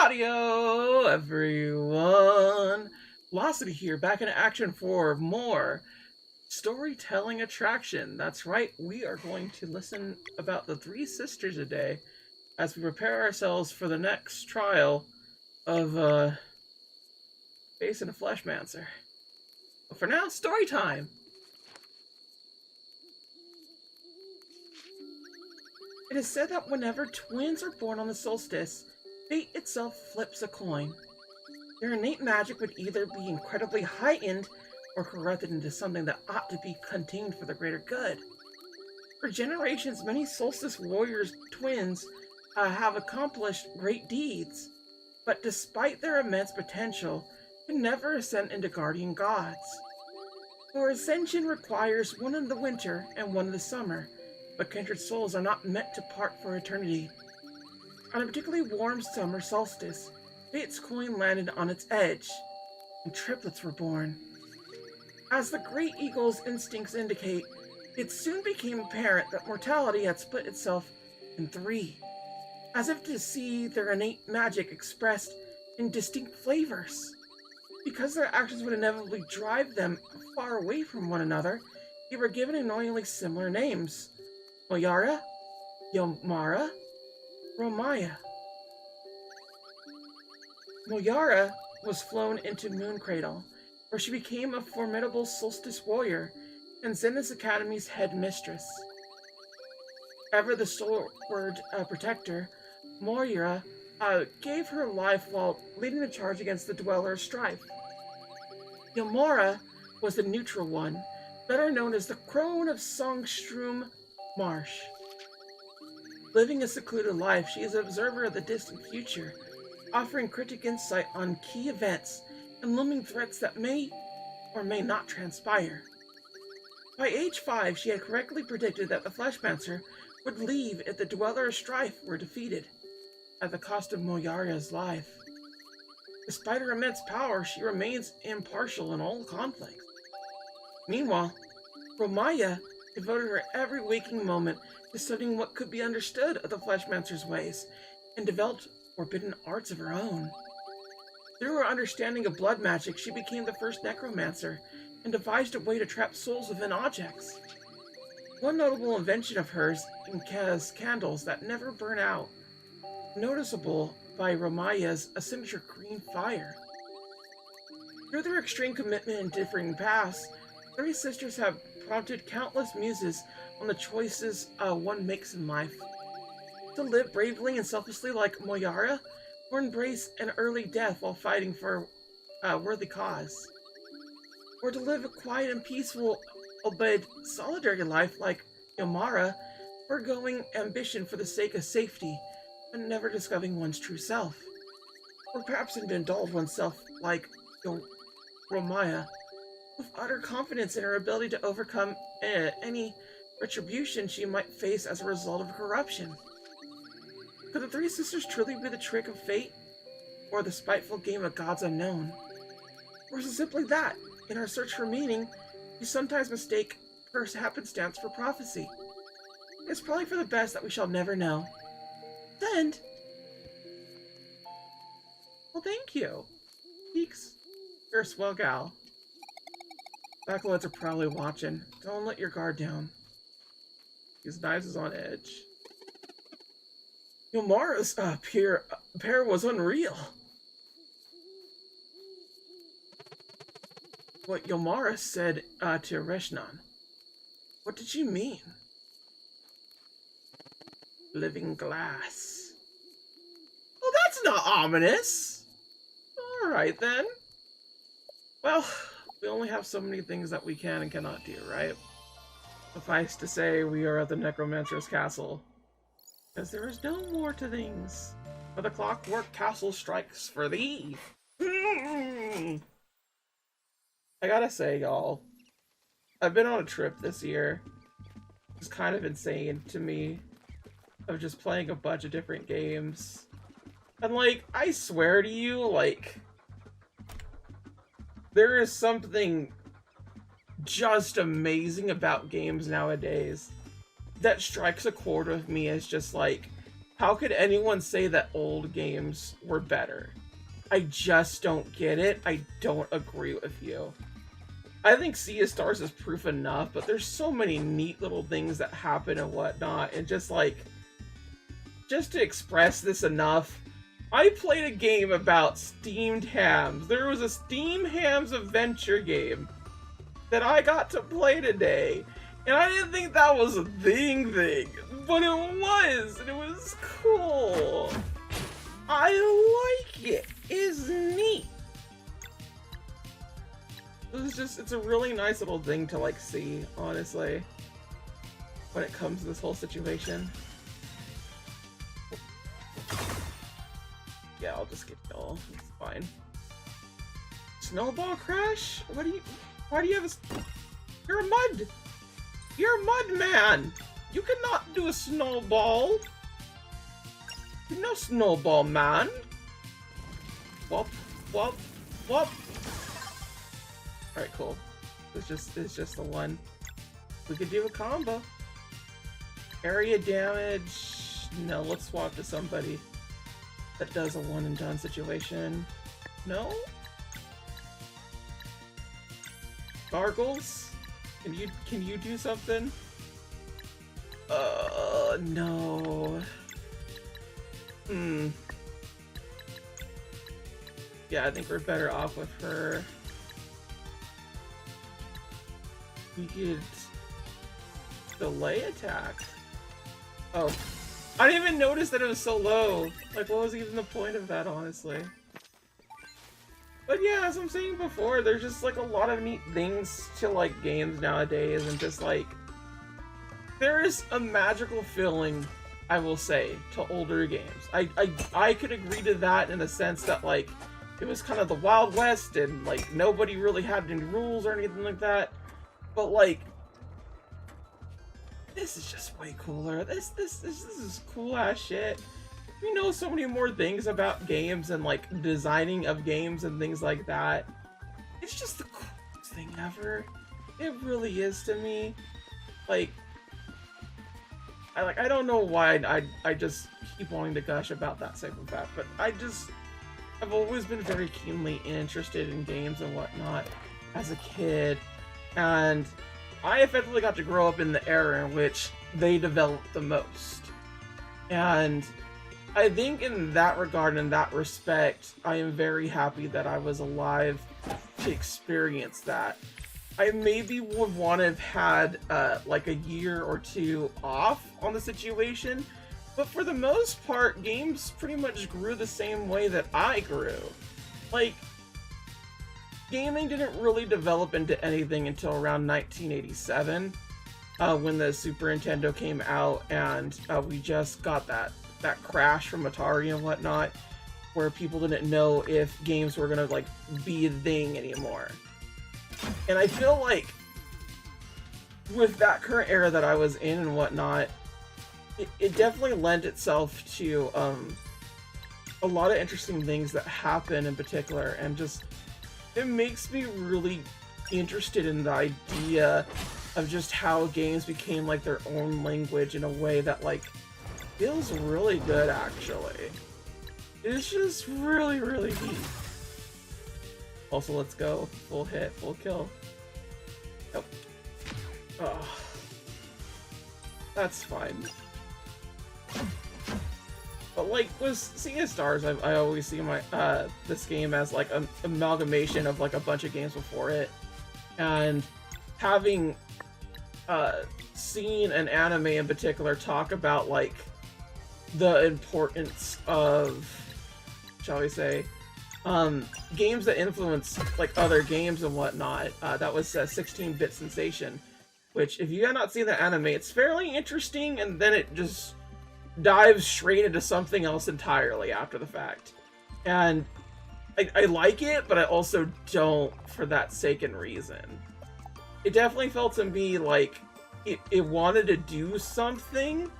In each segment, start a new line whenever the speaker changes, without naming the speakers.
Audio, everyone. Velocity here, back in action for more storytelling attraction. That's right, we are going to listen about the three sisters today as we prepare ourselves for the next trial of facing a Fleshmancer. But for now, story time. It is said that whenever twins are born on the solstice, fate itself flips a coin. Their innate magic would either be incredibly heightened or corrupted into something that ought to be contained for the greater good. For generations, many solstice warriors twins have accomplished great deeds, but despite their immense potential, could never ascend into guardian gods. For ascension requires one in the winter and one in the summer, but kindred souls are not meant to part for eternity. On a particularly warm summer solstice, Fate's coin landed on its edge, and triplets were born. As the great eagle's instincts indicate, it soon became apparent that mortality had split itself in three, as if to see their innate magic expressed in distinct flavors. Because their actions would inevitably drive them far away from one another, they were given annoyingly similar names: Moyara, Yomara, Romaya. Moyara was flown into Mooncradle, where she became a formidable solstice warrior and Zenith's Academy's head mistress. Ever the stalwart protector, Moira gave her life while leading the charge against the Dweller of Strife. Yomora was the neutral one, better known as the Crone of Songstrom Marsh. Living a secluded life, she is an observer of the distant future, offering cryptic insight on key events and looming threats that may or may not transpire. By age 5, she had correctly predicted that the Fleshmancer would leave if the Dweller of Strife were defeated, at the cost of Moyara's life. Despite her immense power, she remains impartial in all conflicts. Meanwhile, Romaya devoted her every waking moment to studying what could be understood of the Fleshmancer's ways, and developed forbidden arts of her own. Through her understanding of blood magic, she became the first necromancer, and devised a way to trap souls within objects. One notable invention of hers is candles that never burn out, noticeable by Romaya's a signature green fire. Through their extreme commitment and differing paths, three sisters have prompted countless muses on the choices one makes in life. To live bravely and selflessly like Moyara, or embrace an early death while fighting for a worthy cause. Or to live a quiet and peaceful, albeit solitary life like Yomara, foregoing ambition for the sake of safety, and never discovering one's true self. Or perhaps to indulge oneself like Romaya, with utter confidence in her ability to overcome any retribution she might face as a result of corruption. Could the three sisters truly be the trick of fate, or the spiteful game of gods unknown? Or is it simply that, in our search for meaning, we sometimes mistake happenstance for prophecy? It's probably for the best that we shall never know. End. Well, thank you. Peaks, you're a swell gal. Acolytes are probably watching. Don't let your guard down. His knives is on edge. Yomara's pair was unreal. What Yomara said to Reshnan. What did you mean? Living glass. Well, that's not ominous. Alright then. Well, we only have so many things that we can and cannot do, right? Suffice to say, we are at the Necromancer's castle. Because there is no more to things. For the clockwork castle strikes for thee. I gotta say, y'all, I've been on a trip this year. It's kind of insane to me, of just playing a bunch of different games. And, like, I swear to you, like, there is something just amazing about games nowadays that strikes a chord with me as just, like, How could anyone say that old games were better? I just don't get it. I don't agree with you. I think Sea of Stars is proof enough, but there's so many neat little things that happen and whatnot, and just like, just to express this enough, I played a game about steamed hams. There was a Steam Hams Adventure game that I got to play today, and I didn't think that was a thing, but it was, and it was cool. I like it. It's neat. It's a really nice little thing to like see, honestly, when it comes to this whole situation. Yeah, I'll just get y'all. It's fine. Snowball Crash? Why do you have a... You're a mud! You're a mud man! You cannot do a snowball! You're no snowball man! Whoop, whoop, whoop! Alright, cool. It's just the one. We could do a combo. Area damage... No, let's swap to somebody that does a one and done situation. No? Gargles? Can you do something? No. Yeah, I think we're better off with her. We could delay attack. Oh. I didn't even notice that it was so low. Like, what was even the point of that, honestly? But yeah, as I'm saying before, there's just like a lot of neat things to like games nowadays, and just like, there is a magical feeling, I will say, to older games. I could agree to that in the sense that like, it was kind of the Wild West, and like nobody really had any rules or anything like that. But like, this is just way cooler. This is cool ass shit. We know so many more things about games and like designing of games and things like that. It's just the coolest thing ever. It really is to me. Like, I don't know why I just keep wanting to gush about that psychopath, but I've always been very keenly interested in games and whatnot as a kid, and I effectively got to grow up in the era in which they developed the most. And I think in that regard, in that respect, I am very happy that I was alive to experience that. I maybe would want to have had like a year or two off on the situation, but for the most part, games pretty much grew the same way that I grew. Like, gaming didn't really develop into anything until around 1987, when the Super Nintendo came out, and we just got that crash from Atari and whatnot, where people didn't know if games were gonna like be a thing anymore. And I feel like with that current era that I was in and whatnot, it definitely lent itself to a lot of interesting things that happen in particular, and just it makes me really interested in the idea of just how games became like their own language in a way that like feels really good, actually. It's just really, really neat. Also, let's go. Full hit, full kill. Yep. Oh. That's fine. But like with Sea of Stars, I always see my this game as like an amalgamation of like a bunch of games before it, and having seen an anime in particular talk about like the importance of, shall we say, games that influence like other games and whatnot. That was 16-Bit Sensation, which if you have not seen the anime, it's fairly interesting, and then it just dives straight into something else entirely after the fact. And I like it, but I also don't for that sake and reason. It definitely felt to me like it wanted to do something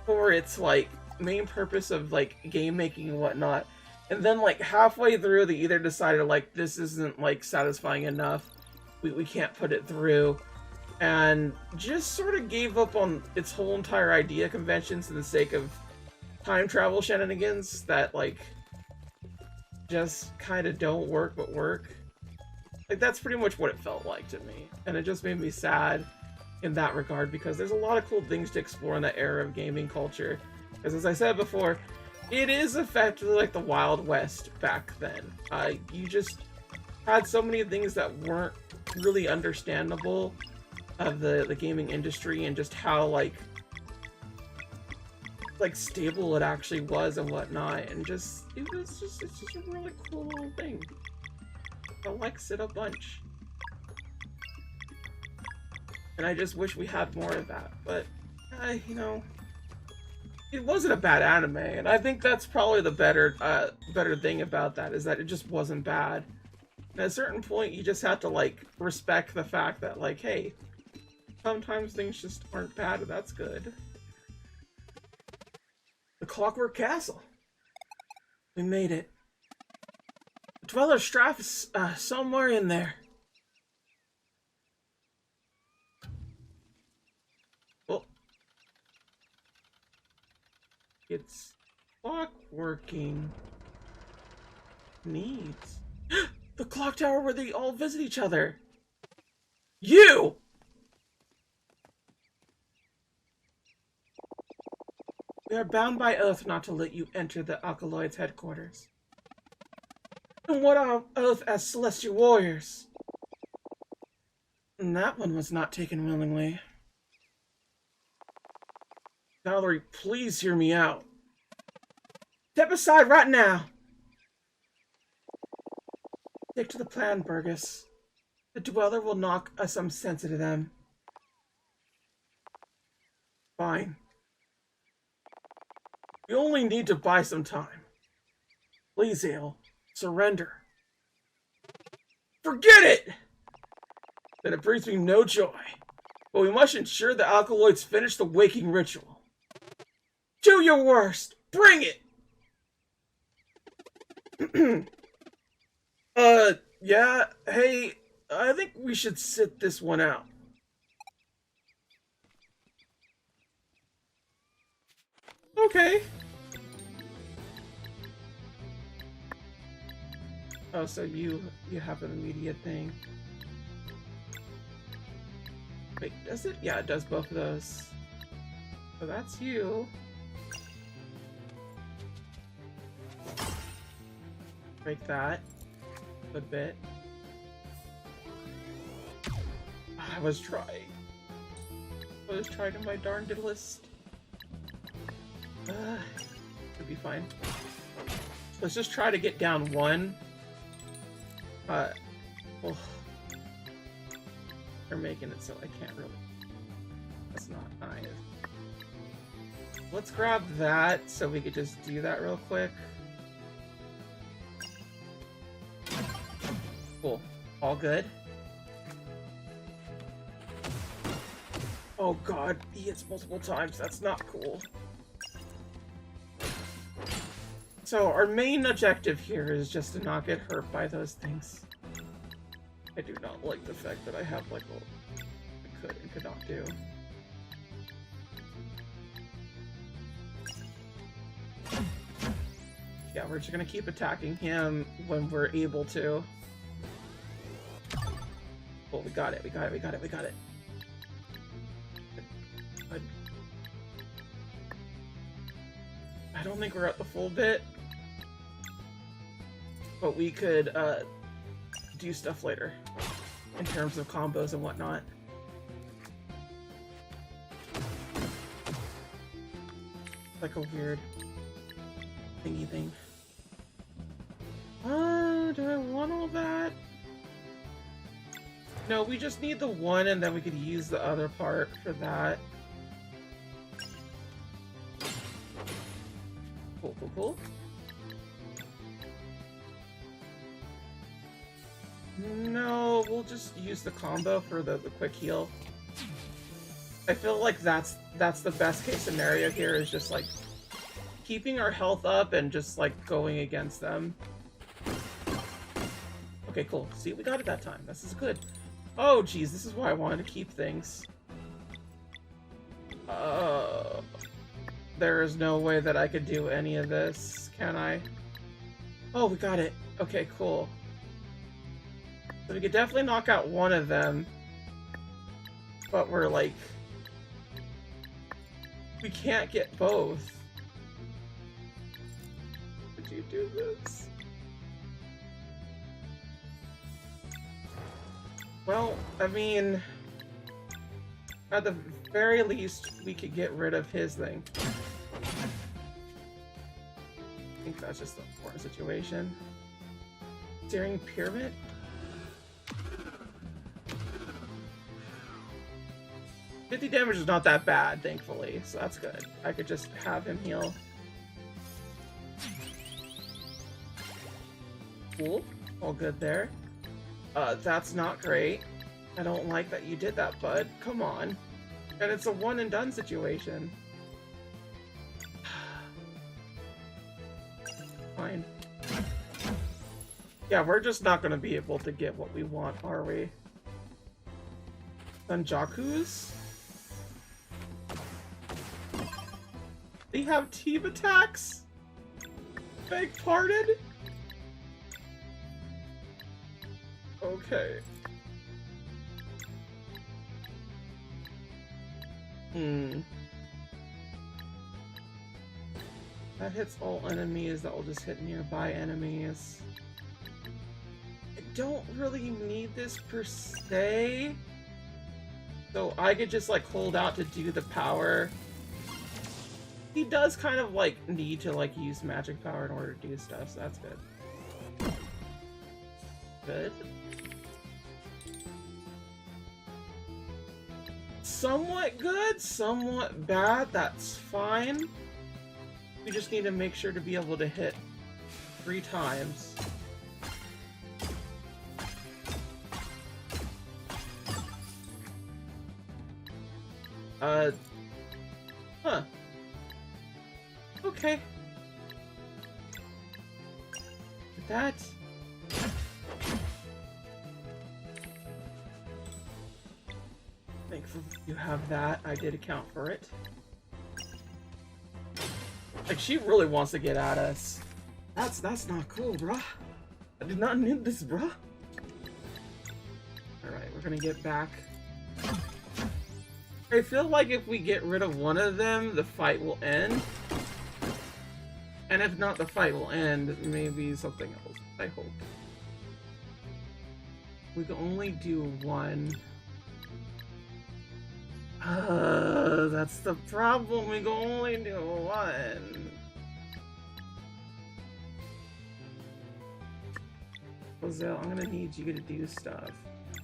for its like main purpose of like game making and whatnot, and then like halfway through they either decided like this isn't like satisfying enough, we can't put it through, and just sort of gave up on its whole entire idea conventions for the sake of time travel shenanigans that, like, just kind of don't work but work. Like, that's pretty much what it felt like to me. And it just made me sad in that regard, because there's a lot of cool things to explore in that era of gaming culture. Because as I said before, it is effectively like the Wild West back then. You just had so many things that weren't really understandable of the gaming industry, and just how like stable it actually was and whatnot, and it's just a really cool little thing. I likes it a bunch. And I just wish we had more of that, but you know, it wasn't a bad anime, and I think that's probably the better thing about that, is that it just wasn't bad. And at a certain point, you just have to like respect the fact that, like, hey, sometimes things just aren't bad, and that's good. The Clockwork Castle. We made it. The Dweller Straff is somewhere in there. Well, it's clockworking needs. The clock tower where they all visit each other. You! We are bound by oath not to let you enter the Alkaloid's headquarters. And what our oath as Celestial Warriors? And that one was not taken willingly. Valerie, please hear me out. Step aside right now! Stick to the plan, Burgess. The Dweller will knock some sense into them. Fine. We only need to buy some time. Please, Ale, surrender. Forget it! Then it brings me no joy. But we must ensure the Alkaloids finish the waking ritual. Do your worst! Bring it! Yeah, hey, I think we should sit this one out. Okay. Oh, so you have an immediate thing. Wait, does it? Yeah, it does both of those. So that's you. Break that a bit. I was trying my darndest. It'll be fine. Let's just try to get down one. Well, they're making it so I can't really. That's not nice. Let's grab that so we could just do that real quick. Cool. All good. Oh god, he hits multiple times. That's not cool. So our main objective here is just to not get hurt by those things. I do not like the fact that I have like what I could and could not do. Yeah, we're just gonna keep attacking him when we're able to. Oh, we got it, we got it, we got it, we got it. I don't think we're at the full bit, but we could do stuff later in terms of combos and whatnot. Like a weird thingy thing. Do I want all that? No, we just need the one, and then we could use the other part for that. Cool, cool, cool. No, we'll just use the combo for the quick heal. I feel like that's the best case scenario here, is just like keeping our health up and just like going against them. Okay, cool. See, we got it that time. This is good. Oh, geez, this is why I wanted to keep things. there is no way that I could do any of this, can I? Oh, we got it. Okay, cool. So we could definitely knock out one of them. But we're like... we can't get both. Did you do this? Well, I mean... at the very least, we could get rid of his thing. I think that's just the important situation. Searing Pyramid? 50 damage is not that bad, thankfully, so that's good. I could just have him heal. Cool. All good there. That's not great. I don't like that you did that, bud. Come on. And it's a one and done situation. Fine. Yeah, we're just not gonna be able to get what we want, are we? Sanjakus? They have team attacks? Beg pardon? Okay. That hits all enemies, that will just hit nearby enemies. I don't really need this per se. So I could just like hold out to do the power. He does kind of like need to like use magic power in order to do stuff, so that's good. Good. Somewhat good, somewhat bad, that's fine. We just need to make sure to be able to hit 3 times. Huh. Okay. With that... thankful you have that. I did account for it. Like, she really wants to get at us. That's not cool, bruh. I did not need this, bruh. Alright, we're gonna get back. I feel like if we get rid of one of them, the fight will end. And if not, the fight will end. Maybe something else. I hope. We can only do one. That's the problem. We can only do one. Roselle, I'm gonna need you to do stuff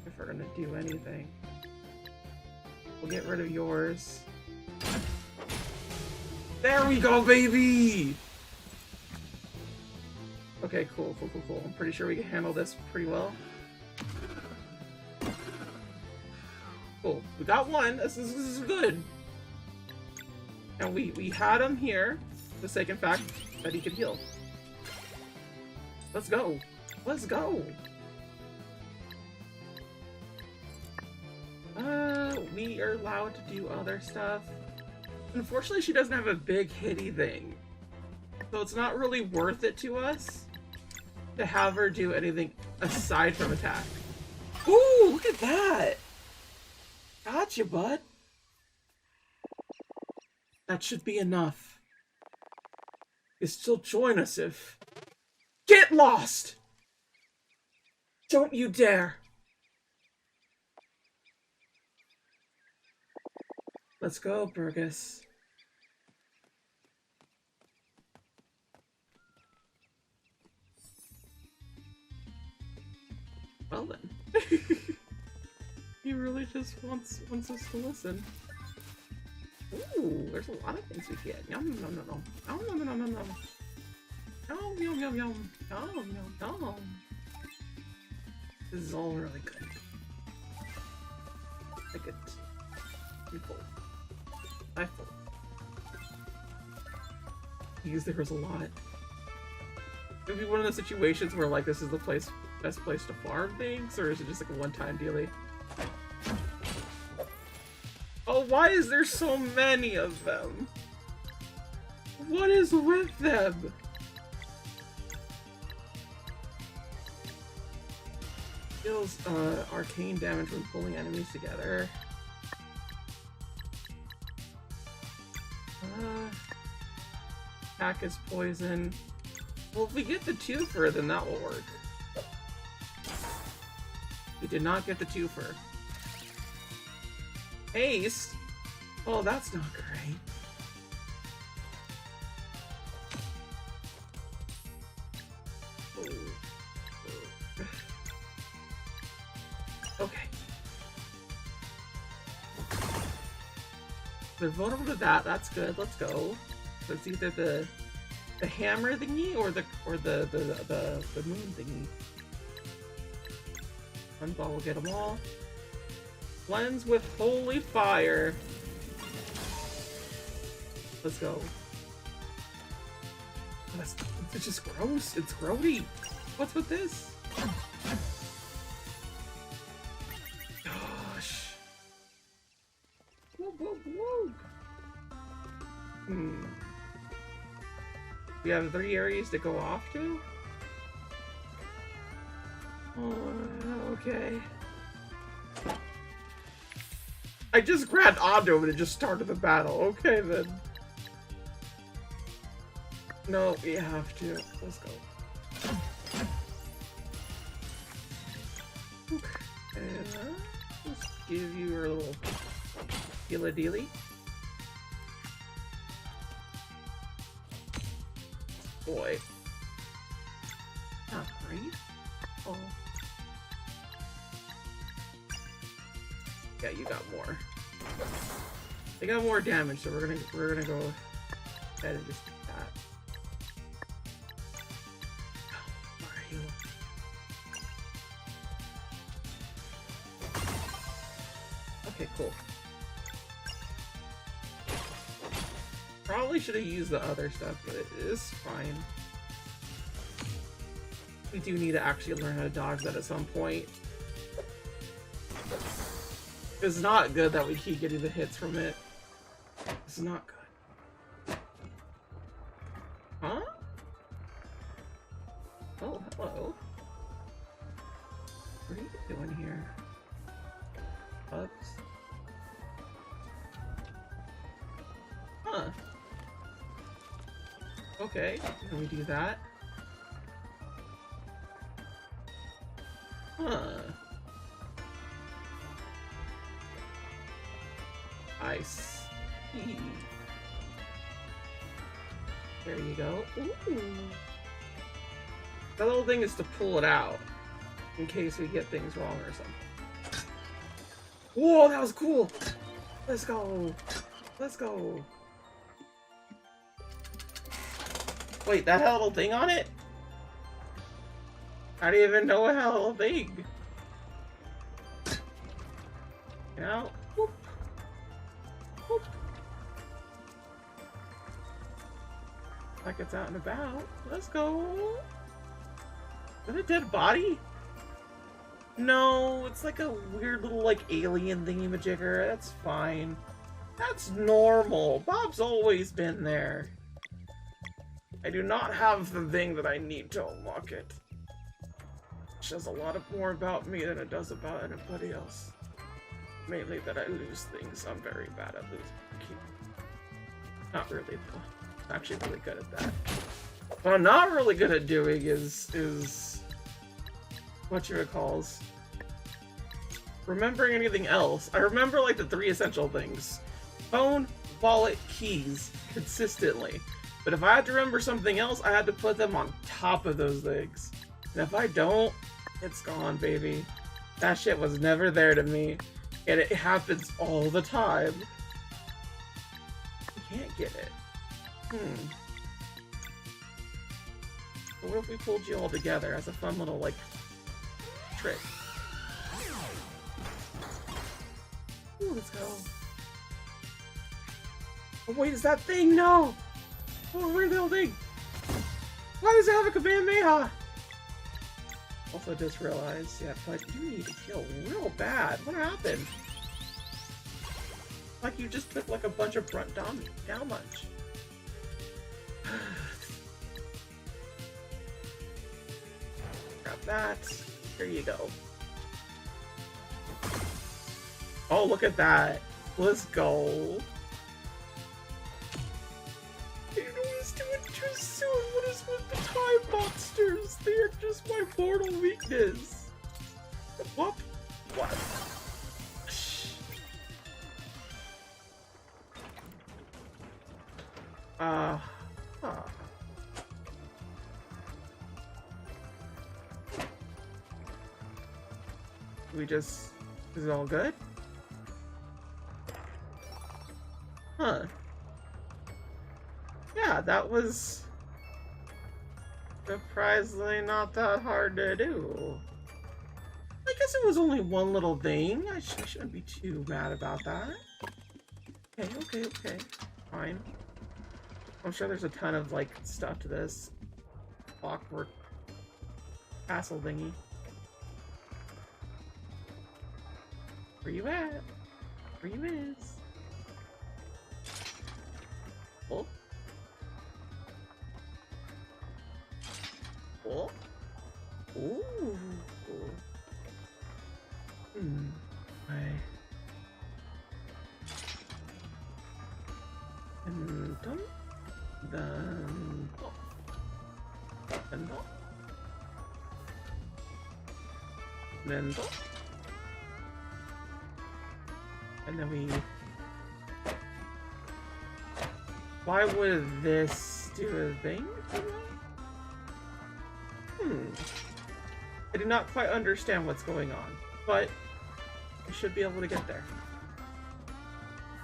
if we're gonna do anything. We'll get rid of yours. There we go, baby! Okay, cool. I'm pretty sure we can handle this pretty well. Cool. We got one. This is good. And we had him here, for the sake and fact that he could heal. Let's go. Let's go. We are allowed to do other stuff. Unfortunately, she doesn't have a big hitty thing. So it's not really worth it to us to have her do anything aside from attack. Ooh, look at that! Gotcha, bud. That should be enough. You still join us if... Get lost! Don't you dare! Let's go, Burgess. Well then. He really just wants us to listen. Ooh, there's a lot of things we get. Yum yum yum yum. Yum yum yum yum yum. Yum yum yum yum. Yum yum yum. This is all really good. Like it. Be full. I full. Because there was a lot. It would be one of the situations where like this is the best place to farm things, or is it just like a one-time dealie? Oh, why is there so many of them? What is with them? Deals arcane damage when pulling enemies together. Attack is poison. Well, if we get the twofer, then that will work. We did not get the twofer. Haste? Oh, that's not great. Okay. They're vulnerable to that. That's good. Let's go. So it's either the hammer thingy or the moon thingy. One ball will get them all. Cleanse with holy fire. Let's go. It's just gross. It's grody. What's with this? Gosh. Whoa, whoa, whoa. We have 3 areas to go off to? Oh, okay. I just grabbed onto him and it just started the battle. Okay, then. No, we have to. Let's go. And let's give you your little dealy-dealy. Boy. Not great. Oh. Yeah, you got more. They got more damage, so we're gonna go ahead and just do that. Oh, where are you? Okay, cool. Probably should have used the other stuff, but it is fine. We do need to actually learn how to dodge that at some point. It's not good that we keep getting the hits from it. It's not good. Huh? Oh, hello. What are you doing here? Bugs? Huh. Okay, let me do that. Huh. I see. There you go. Ooh. The little thing is to pull it out in case we get things wrong or something. Whoa, that was cool! Let's go! Let's go! Wait, that had a little thing on it? I didn't even know it had a little thing. Now, whoop. Whoop. Like it's out and about. Let's go. Is that a dead body? No, it's like a weird little like alien thingy-majigger. That's fine. That's normal. Bob's always been there. I do not have the thing that I need to unlock it. Which says a lot more about me than it does about anybody else. Mainly that I lose things. I'm very bad at losing. Not really, though. I'm actually really good at that. What I'm not really good at doing is what you recalls. Remembering anything else. I remember like the 3 essential things. Phone, wallet, keys. Consistently. But if I had to remember something else, I had to put them on top of those things. And if I don't, it's gone, baby. That shit was never there to me. And it happens all the time. You can't get it. What if we pulled you all together as a fun little, like, trick? Ooh, let's go. Oh, wait, is that thing? No! Oh, where's the little thing? Why does it have a Kamehameha? Also just realized, yeah, but you need to heal real bad. What happened? Like you just took like a bunch of brunt damage. Grab that. Here you go. Oh, look at that. Let's go. You know what is doing too soon? What is with the time monsters? They are just my mortal weakness. What? What? Huh. We just... Is it all good? Huh. Yeah, that was... surprisingly not that hard to do. I guess it was only one little thing. I shouldn't be too mad about that. Okay. Fine. I'm sure there's a ton of, like, stuff to this awkward castle thingy. Where you at? Where you is? Oh. Oh. Ooh. Okay. And done. Then and then we... Why would this do a thing? I do not quite understand what's going on, but I should be able to get there.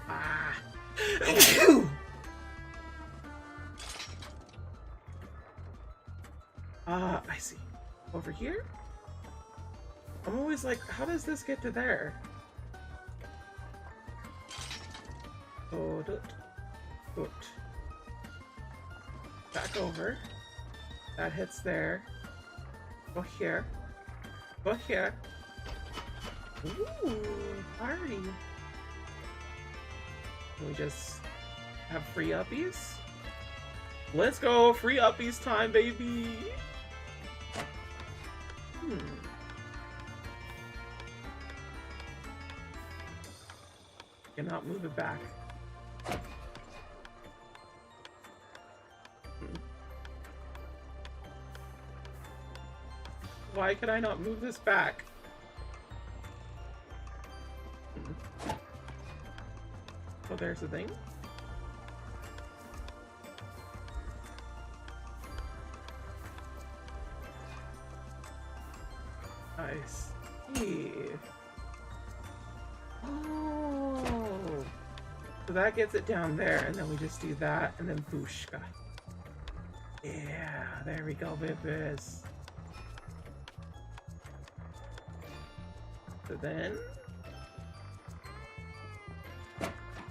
Ah. I see. Over here? I'm always like, how does this get to there? Oh, good. Back over. That hits there. Go here. Go here. Ooh, party. Can we just have free uppies? Let's go! Free uppies time, baby! Cannot move it back. Why could I not move this back? Oh, there's the thing. Nice. Oh. So that gets it down there, and then we just do that, and then booshka. Yeah, there we go, babies. So then...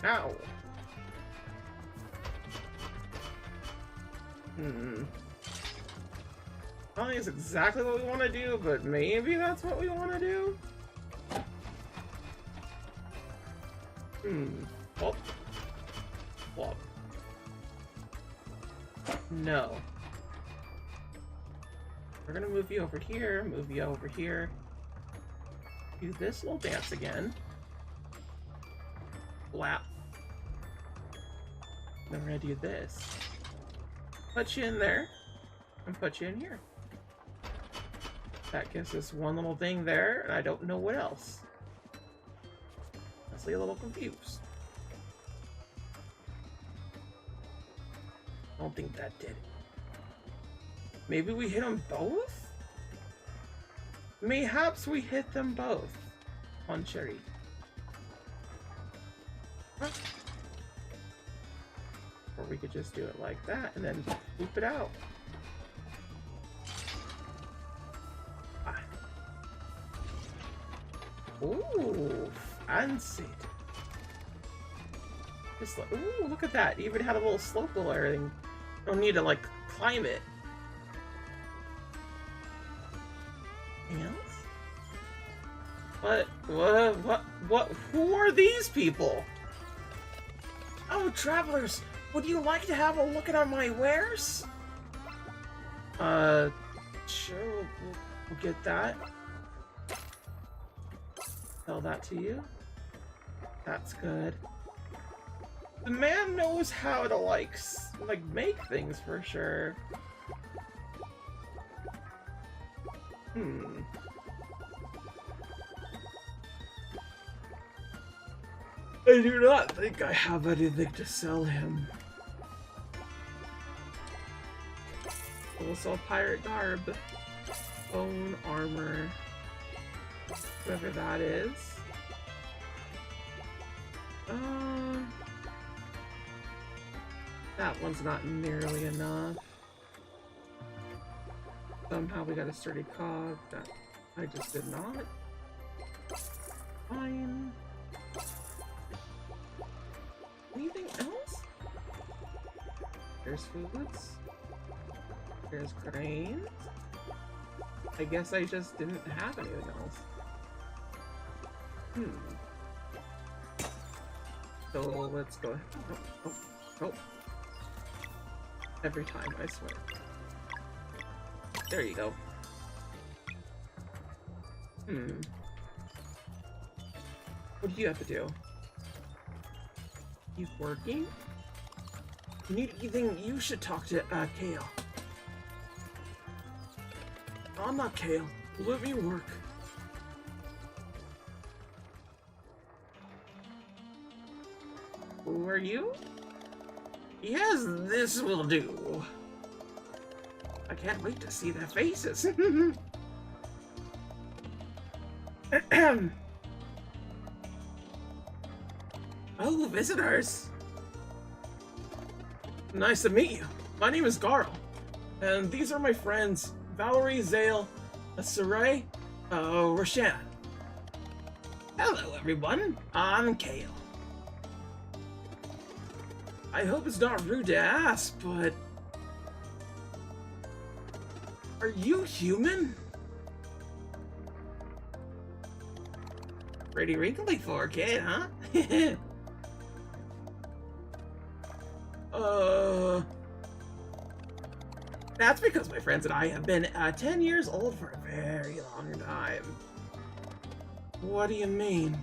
Ow! I don't think it's exactly what we want to do, but maybe that's what we want to do? Whoop. Whoop. No. We're gonna move you over here, move you over here. Do this little dance again. Flap. Then we're gonna do this. Put you in there, and put you in here. That gives us one little thing there, and I don't know what else. Honestly, a little confused. I don't think that did it. Maybe we hit them both? Mayhaps we hit them both on Cherry. Huh? Or we could just do it like that and then loop it out. Ah. Ooh, fancy. Just like, ooh, look at that. It even had a little slope and everything. Don't need to like climb it. Anything else? What? Who are these people? Oh, travelers! Would you like to have a look at my wares? Uh, sure, we'll get that. Sell that to you. That's good. The man knows how to, like make things for sure. I do not think I have anything to sell him. We'll sell pirate garb, bone armor, whoever that is. That one's not nearly enough. Somehow we got a sturdy cog that I just did not. Fine. Anything else? There's foods. There's cranes. I guess I just didn't have anything else. So let's go ahead. Oh. Every time, I swear. There you go. What do you have to do? Keep working? You need anything? You should talk to Kale. I'm not Kale. Let me work. Who are you? Yes, this will do. I can't wait to see their faces. Oh, visitors. Nice to meet you. My name is Garl, and these are my friends, Valerie, Zale, Saray, Roshan. Hello, everyone. I'm Kale. I hope it's not rude to ask, but are you human? Pretty wrinkly for a kid, huh? That's because my friends and I have been 10 years old for a very long time. What do you mean?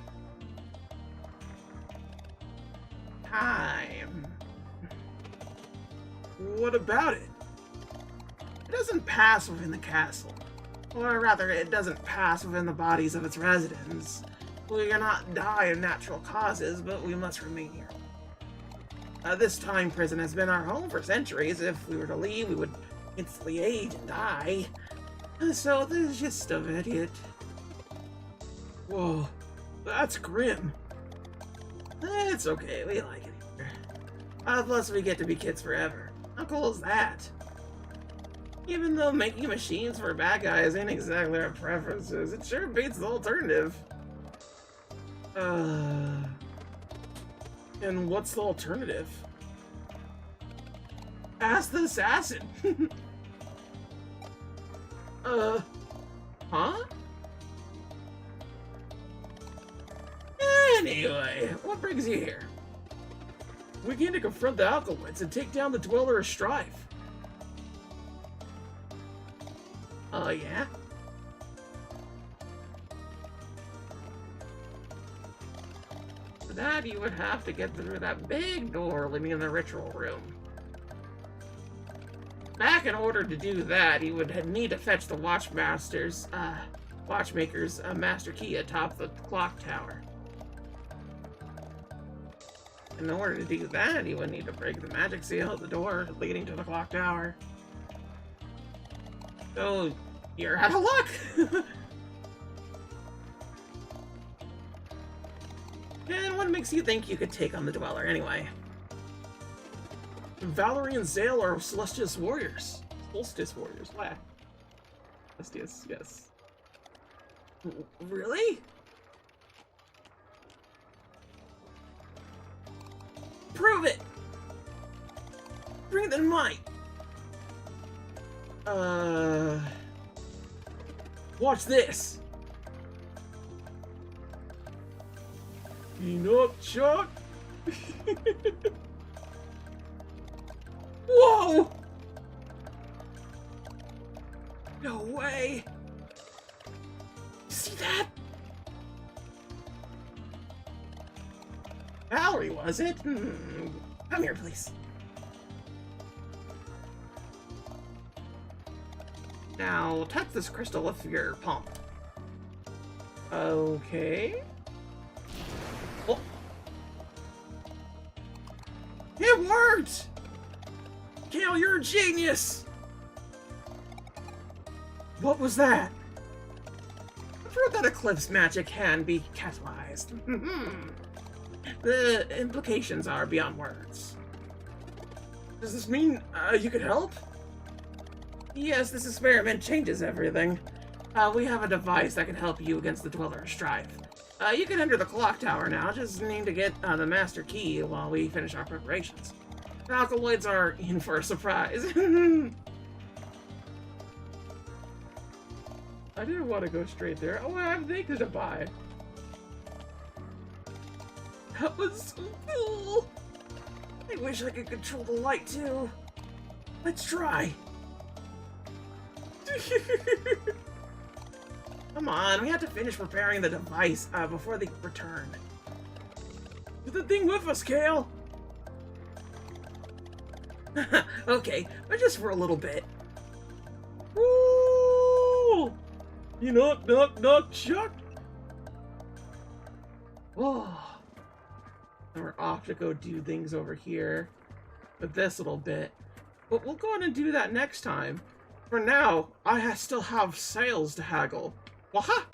Time. What about it? It doesn't pass within the castle. Or rather, it doesn't pass within the bodies of its residents. We cannot die of natural causes, but we must remain here. This time prison has been our home for centuries. If we were to leave, we would instantly age and die. So the gist of it. Whoa, that's grim. It's okay, we like it here. Plus we get to be kids forever. How cool is that? Even though making machines for bad guys ain't exactly our preferences, it sure beats the alternative. And what's the alternative? Ask the assassin! Huh? Anyway, what brings you here? We came to confront the Alkaloids and take down the Dweller of Strife. Oh, yeah? For that, you would have to get through that big door leading in the ritual room. Back in order to do that, you would need to fetch the Watchmaker's master key atop the clock tower. In order to do that, you would need to break the magic seal at the door leading to the clock tower. So, you're out of luck! And what makes you think you could take on the Dweller anyway? Valerie and Zale are Celestius warriors. Solstice warriors, why? Celestius, yes. Really? Prove it! Bring the might! Watch this! Peanut Chuck? No! No way! See that? Valerie, was it? Come here, please. Now, touch this crystal with your palm. Okay. Oh. It worked! Kale, you're a genius! What was that? I've heard that Eclipse magic can be catalyzed. The implications are beyond words. Does this mean you could help? Yes, this experiment changes everything. We have a device that can help you against the Dweller of Strife. You can enter the clock tower now, just need to get the master key while we finish our preparations. The alkaloids are in for a surprise. I didn't want to go straight there. Oh, I have things to buy. That was so cool. I wish I could control the light too. Let's try. Come on, we have to finish preparing the device before they return. Do the thing with us, Kale. Okay, but just for a little bit. Woo! You knock, knock, knock, Chuck. Oh. And we're off to go do things over here with this little bit. But we'll go on and do that next time. For now, I still have sales to haggle. Waha!